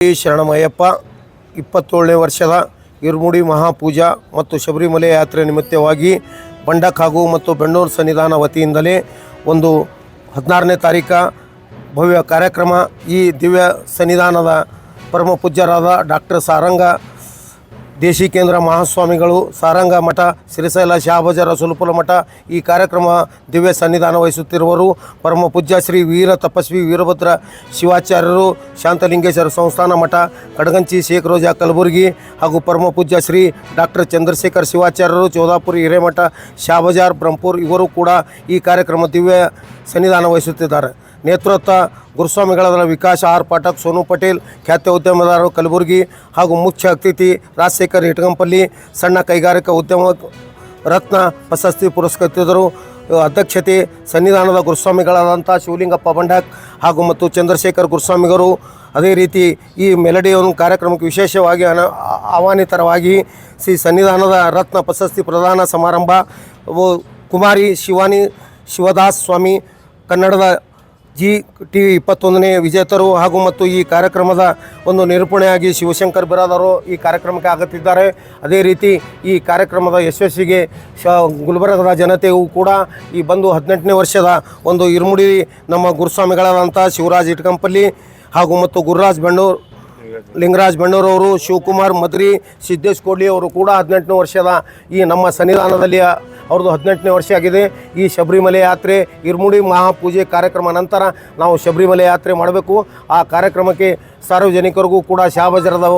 ಶರಣಮಯ್ಯಪ್ಪ 27ನೇ ವರ್ಷದ ಇರುಮುಡಿ ಮಹಾಪೂಜಾ ಮತ್ತು ಶಬರಿಮಲೆ ಯಾತ್ರೆ ನಿಮಿತ್ತವಾಗಿ ಬಂಡಕ್ ಹಾಗೂ ಮತ್ತು ಬೆಣ್ಣೂರು ಸನ್ನಿಧಾನ ವತಿಯಿಂದಲೇ ಒಂದು 16ನೇ ತಾರೀಕು ಭವ್ಯ ಕಾರ್ಯಕ್ರಮ. ಈ ದಿವ್ಯ ಸನ್ನಿಧಾನದ ಪರಮ ಪೂಜ್ಯರಾದ ಡಾಕ್ಟರ್ ಸಾರಂಗ ದೇಶಿಕೇಂದ್ರ ಮಹಾಸ್ವಾಮಿಗಳು, ಸಾರಂಗ ಮಠ, ಶ್ರೀಶೈಲ ಶಹಾಬಜಾರ ಸುಲಪುಲ ಮಠ ಈ ಕಾರ್ಯಕ್ರಮ ದಿವ್ಯ ಸನ್ನಿಧಾನ ವಹಿಸುತ್ತಿರುವರು. ಪರಮ ಪೂಜ್ಯ ಶ್ರೀ ವೀರ ತಪಸ್ವಿ ವೀರಭದ್ರ ಶಿವಾಚಾರ್ಯರು, ಶಾಂತಲಿಂಗೇಶ್ವರ ಸಂಸ್ಥಾನ ಮಠ, ಕಡಗಂಚಿ ಶೇಖ್ ರೋಜಾ ಕಲಬುರಗಿ ಹಾಗೂ ಪರಮ ಪೂಜ್ಯ ಶ್ರೀ ಡಾಕ್ಟರ್ ಚಂದ್ರಶೇಖರ್ ಶಿವಾಚಾರ್ಯರು, ಚೌದಾಪುರ ಹಿರೇಮಠ, ಶಹಾಬಜಾರ್, ಬ್ರಹ್ಮಪುರ್ ಇವರು ಕೂಡ ಈ ಕಾರ್ಯಕ್ರಮ ದಿವ್ಯ ಸನ್ನಿಧಾನ ವಹಿಸುತ್ತಿದ್ದಾರೆ. ನೇತೃತ್ವ ಗುರುಸ್ವಾಮಿಗಳಾದ ವಿಕಾಸ್ ಆರ್ ಪಾಠಕ್, ಸೋನು ಪಟೇಲ್, ಖ್ಯಾತ ಉದ್ಯಮದಾರರು ಕಲಬುರಗಿ ಹಾಗೂ ಮುಖ್ಯ ಅತಿಥಿ ರಾಜಶೇಖರ್ ಇಟಗಂಪಲ್ಲಿ, ಸಣ್ಣ ಕೈಗಾರಿಕಾ ಉದ್ಯಮ ರತ್ನ ಪ್ರಶಸ್ತಿ ಪುರಸ್ಕೃತರು. ಅಧ್ಯಕ್ಷತೆ ಸನ್ನಿಧಾನದ ಗುರುಸ್ವಾಮಿಗಳಾದಂಥ ಶಿವಲಿಂಗಪ್ಪ ಬಂಡಾಕ್ ಹಾಗೂ ಮತ್ತು ಚಂದ್ರಶೇಖರ್ ಗುರುಸ್ವಾಮಿಗರು. ಅದೇ ರೀತಿ ಈ ಮೆಲಡಿಯನ್ನು ಕಾರ್ಯಕ್ರಮಕ್ಕೆ ವಿಶೇಷವಾಗಿ ಆಹ್ವಾನಿತರವಾಗಿ ಶ್ರೀ ಸನ್ನಿಧಾನದ ರತ್ನ ಪ್ರಶಸ್ತಿ ಪ್ರದಾನ ಸಮಾರಂಭ ಕುಮಾರಿ ಶಿವಾನಿ ಶಿವದಾಸ್ ಸ್ವಾಮಿ, ಕನ್ನಡದ GTV 21ನೇ ವಿಜೇತರು ಹಾಗೂ ಮತ್ತು ಈ ಕಾರ್ಯಕ್ರಮದ ಒಂದು ನಿರೂಪಣೆಯಾಗಿ ಶಿವಶಂಕರ್ ಬಿರಾದರು ಈ ಕಾರ್ಯಕ್ರಮಕ್ಕೆ ಆಗುತ್ತಿದ್ದಾರೆ. ಅದೇ ರೀತಿ ಈ ಕಾರ್ಯಕ್ರಮದ ಯಶಸ್ವಿಗೆ ಗುಲ್ಬರ್ಗದ ಜನತೆಯೂ ಕೂಡ ಈ ಬಂದು 18ನೇ ವರ್ಷದ ಒಂದು ಇರುಮುಡಿ ನಮ್ಮ ಗುರುಸ್ವಾಮಿಗಳಾದಂಥ ಶಿವರಾಜ್ ಇಟ್ಕಂಪಲ್ಲಿ ಹಾಗೂ ಮತ್ತು ಗುರುರಾಜ್ ಬೆಣ್ಣೂರು, ಲಿಂಗರಾಜ್ ಬೆಣ್ಣೂರವರು, ಶಿವಕುಮಾರ್ ಮದ್ರಿ, ಸಿದ್ದೇಶ್ ಕೋಡ್ಲಿ ಅವರು ಕೂಡ 18ನೇ ವರ್ಷದ ಈ ನಮ್ಮ ಸನ್ನಿಧಾನದಲ್ಲಿ ಅವ್ರದ್ದು 18ನೇ ವರ್ಷ ಆಗಿದೆ. ಈ ಶಬರಿಮಲೆ ಯಾತ್ರೆ ಇರುಮುಡಿ ಮಹಾಪೂಜೆ ಕಾರ್ಯಕ್ರಮ ನಂತರ ನಾವು ಶಬರಿಮಲೆ ಯಾತ್ರೆ ಮಾಡಬೇಕು. ಆ ಕಾರ್ಯಕ್ರಮಕ್ಕೆ ಸಾರ್ವಜನಿಕರಿಗೂ ಕೂಡ ಶಹಾಬಜಾರದ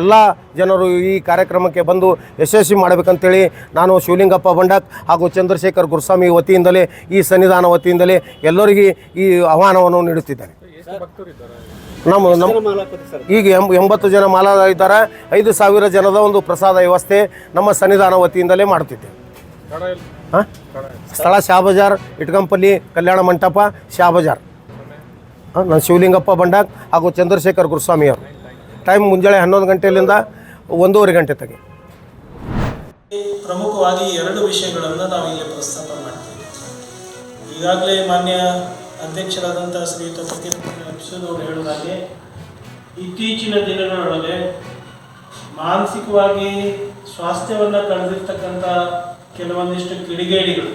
ಎಲ್ಲ ಜನರು ಈ ಕಾರ್ಯಕ್ರಮಕ್ಕೆ ಬಂದು ಯಶಸ್ವಿ ಮಾಡಬೇಕಂತೇಳಿ ನಾನು ಶಿವಲಿಂಗಪ್ಪ ಬಂಡಾಕ್ ಹಾಗೂ ಚಂದ್ರಶೇಖರ್ ಗುರುಸ್ವಾಮಿ ವತಿಯಿಂದಲೇ ಈ ಸನ್ನಿಧಾನ ವತಿಯಿಂದಲೇ ಎಲ್ಲರಿಗೆ ಈ ಆಹ್ವಾನವನ್ನು ನೀಡುತ್ತಿದ್ದೇನೆ. ಈಗ 80 ಜನ ಮಾಲಾ ಇದ್ದಾರೆ. 5,000 ಜನದ ಒಂದು ಪ್ರಸಾದ ವ್ಯವಸ್ಥೆ ನಮ್ಮ ಸನ್ನಿಧಾನ ವತಿಯಿಂದಲೇ ಮಾಡುತ್ತಿದ್ದೇವೆ. ಸ್ಥಳ ಶಹಾಬಜಾರ್, ಇಟ್ಕಂಪಲ್ಲಿ ಕಲ್ಯಾಣ ಮಂಟಪ, ಶಹಾಬಜಾರ್. ನಾನು ಶಿವಲಿಂಗಪ್ಪ ಬಂಡಾಕ್ ಹಾಗೂ ಚಂದ್ರಶೇಖರ್ ಗುರುಸ್ವಾಮಿ ಅವರು. ಟೈಮ್ ಮುಂಜಾನೆ 11 ಗಂಟೆಯಿಂದ 1:30 ಗಂಟೆ ತಗೆ. ಪ್ರಮುಖವಾಗಿ 2 ವಿಷಯಗಳನ್ನು ನಾವು ಇಲ್ಲಿ ಪ್ರಸ್ತಾಪ ಮಾಡ್ತೀವಿ. ಈಗಾಗಲೇ ಮಾನ್ಯ ಅಧ್ಯಕ್ಷರಾದಂಥ ಶ್ರೀಯುತ ಅವರು ಹೇಳಿದ ಹಾಗೆ ಇತ್ತೀಚಿನ ದಿನಗಳೊಳಗೆ ಮಾನಸಿಕವಾಗಿ ಸ್ವಾಸ್ಥ್ಯವನ್ನು ಕಳೆದಿರ್ತಕ್ಕಂಥ ಕೆಲವೊಂದಿಷ್ಟು ಕಿಡಿಗೇಡಿಗಳು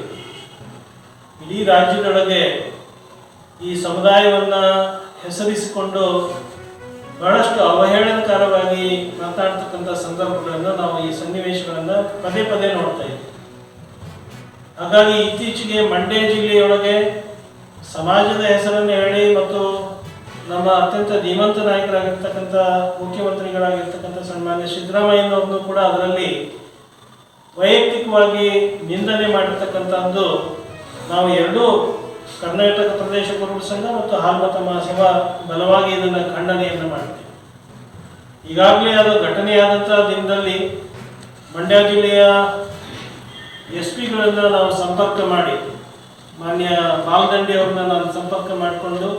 ಇಡೀ ರಾಜ್ಯದೊಳಗೆ ಈ ಸಮುದಾಯವನ್ನು ಹೆಸರಿಸಿಕೊಂಡು ಬಹಳಷ್ಟು ಅವಹೇಳನಕಾರವಾಗಿ ಮಾತಾಡ್ತಕ್ಕಂಥ ಸಂದರ್ಭಗಳನ್ನು ನಾವು ಈ ಸನ್ನಿವೇಶಗಳನ್ನು ಪದೇ ಪದೇ ನೋಡ್ತಾ ಇದ್ದೀವಿ. ಹಾಗಾಗಿ ಇತ್ತೀಚೆಗೆ ಮಂಡ್ಯ ಜಿಲ್ಲೆಯೊಳಗೆ ಸಮಾಜದ ಹೆಸರನ್ನು ಹೇಳಿ ಮತ್ತು ನಮ್ಮ ಅತ್ಯಂತ ಧೀಮಂತ ನಾಯಕರಾಗಿರ್ತಕ್ಕಂಥ ಮುಖ್ಯಮಂತ್ರಿಗಳಾಗಿರ್ತಕ್ಕಂಥ ಸನ್ಮಾನ್ಯ ಸಿದ್ದರಾಮಯ್ಯನವ್ರನ್ನು ಕೂಡ ಅದರಲ್ಲಿ ವೈಯಕ್ತಿಕವಾಗಿ ನಿಂದನೆ ಮಾಡಿರ್ತಕ್ಕಂಥದ್ದು ನಾವು ಎರಡೂ ಕರ್ನಾಟಕ ಪ್ರದೇಶ ಕುರುಬ ಸಂಘ ಮತ್ತು ಹಾಲ್ಮತ ಮಹಾಸಭಾ ಬಲವಾಗಿ ಇದನ್ನು ಖಂಡನೆಯನ್ನು ಮಾಡ್ತೀವಿ. ಈಗಾಗಲೇ ಅದು ಘಟನೆಯಾದಂಥ ದಿನದಲ್ಲಿ ಮಂಡ್ಯ ಜಿಲ್ಲೆಯ SP ಗಳನ್ನು ನಾವು ಸಂಪರ್ಕ ಮಾಡಿ, ಮಾನ್ಯ ಬಾಲದಂಡಿ ಅವ್ರನ್ನ ನಾನು ಸಂಪರ್ಕ ಮಾಡಿಕೊಂಡು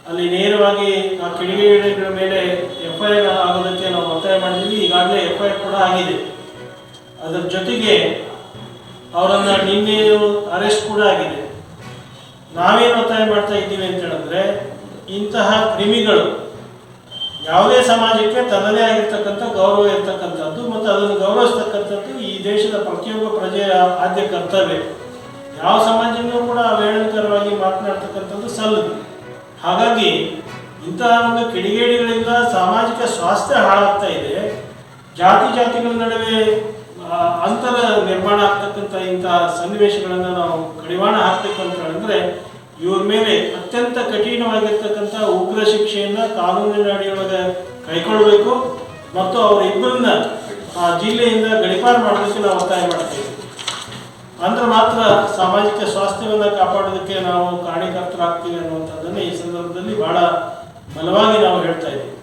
ಅಲ್ಲಿ ನೇರವಾಗಿ ಆ ಕಿಡಿಗೇಡಿಗಳ ಮೇಲೆ FIR ಆಗೋದಕ್ಕೆ ನಾವು ಒತ್ತಾಯ ಮಾಡಿದ್ವಿ. ಈಗಾಗಲೇ FIR ಕೂಡ ಆಗಿದೆ. ಅದರ ಜೊತೆಗೆ ಅವರನ್ನು ನಿನ್ನೆ ಅರೆಸ್ಟ್ ಕೂಡ ಆಗಿದೆ. ನಾವೇನು ಒತ್ತಾಯ ಮಾಡ್ತಾ ಇದ್ದೀವಿ ಅಂತ ಹೇಳಿದ್ರೆ, ಇಂತಹ ಕ್ರಿಮಿಗಳು ಯಾವುದೇ ಸಮಾಜಕ್ಕೆ ತನ್ನದೇ ಆಗಿರ್ತಕ್ಕಂಥ ಗೌರವ ಇರ್ತಕ್ಕಂಥದ್ದು ಮತ್ತು ಅದನ್ನು ಗೌರವಿಸ್ತಕ್ಕಂಥದ್ದು ಈ ದೇಶದ ಪ್ರತಿಯೊಬ್ಬ ಪ್ರಜೆಯ ಆದ್ಯ ಕರ್ತವ್ಯ. ಯಾವ ಸಮಾಜನೂ ಕೂಡ ಅವಹೇಳನಕರವಾಗಿ ಮಾತನಾಡ್ತಕ್ಕಂಥದ್ದು ಸಲ್ಲದು. ಹಾಗಾಗಿ ಇಂತಹ ಒಂದು ಕಿಡಿಗೇಡಿಗಳಿಂದ ಸಾಮಾಜಿಕ ಸ್ವಾಸ್ಥ್ಯ ಹಾಳಾಗ್ತಾ ಇದೆ. ಜಾತಿಗಳ ನಡುವೆ ಅಂತರ ನಿರ್ಮಾಣ ಆಗ್ತಕ್ಕಂಥ ಇಂತಹ ಸನ್ನಿವೇಶಗಳನ್ನು ನಾವು ಕಡಿವಾಣ ಹಾಕಬೇಕು ಅಂತ ಹೇಳಿದ್ರೆ ಇವ್ರ ಮೇಲೆ ಅತ್ಯಂತ ಕಠಿಣವಾಗಿರ್ತಕ್ಕಂಥ ಉಗ್ರ ಶಿಕ್ಷೆಯನ್ನು ಕಾನೂನಿನ ಅಡಿಯೊಳಗೆ ಕೈಗೊಳ್ಳಬೇಕು ಮತ್ತು ಅವರಿಬ್ಬರನ್ನ ಆ ಜಿಲ್ಲೆಯಿಂದ ಗಡಿಪಾರು ಮಾಡೋದಕ್ಕೆ ನಾವು ಒತ್ತಾಯ ಮಾಡ್ತೀವಿ. ಅಂದ್ರೆ ಮಾತ್ರ ಸಾಮಾಜಿಕ ಸ್ವಾಸ್ಥ್ಯವನ್ನು ಕಾಪಾಡೋದಕ್ಕೆ ನಾವು ಕಾರಣೀಕರ್ತರಾಗ್ತೀವಿ ಅನ್ನುವಂಥದ್ದನ್ನು ಈ ಸಂದರ್ಭದಲ್ಲಿ ಬಹಳ ಬಲವಾಗಿ ನಾವು ಹೇಳ್ತಾ ಇದ್ದೀವಿ.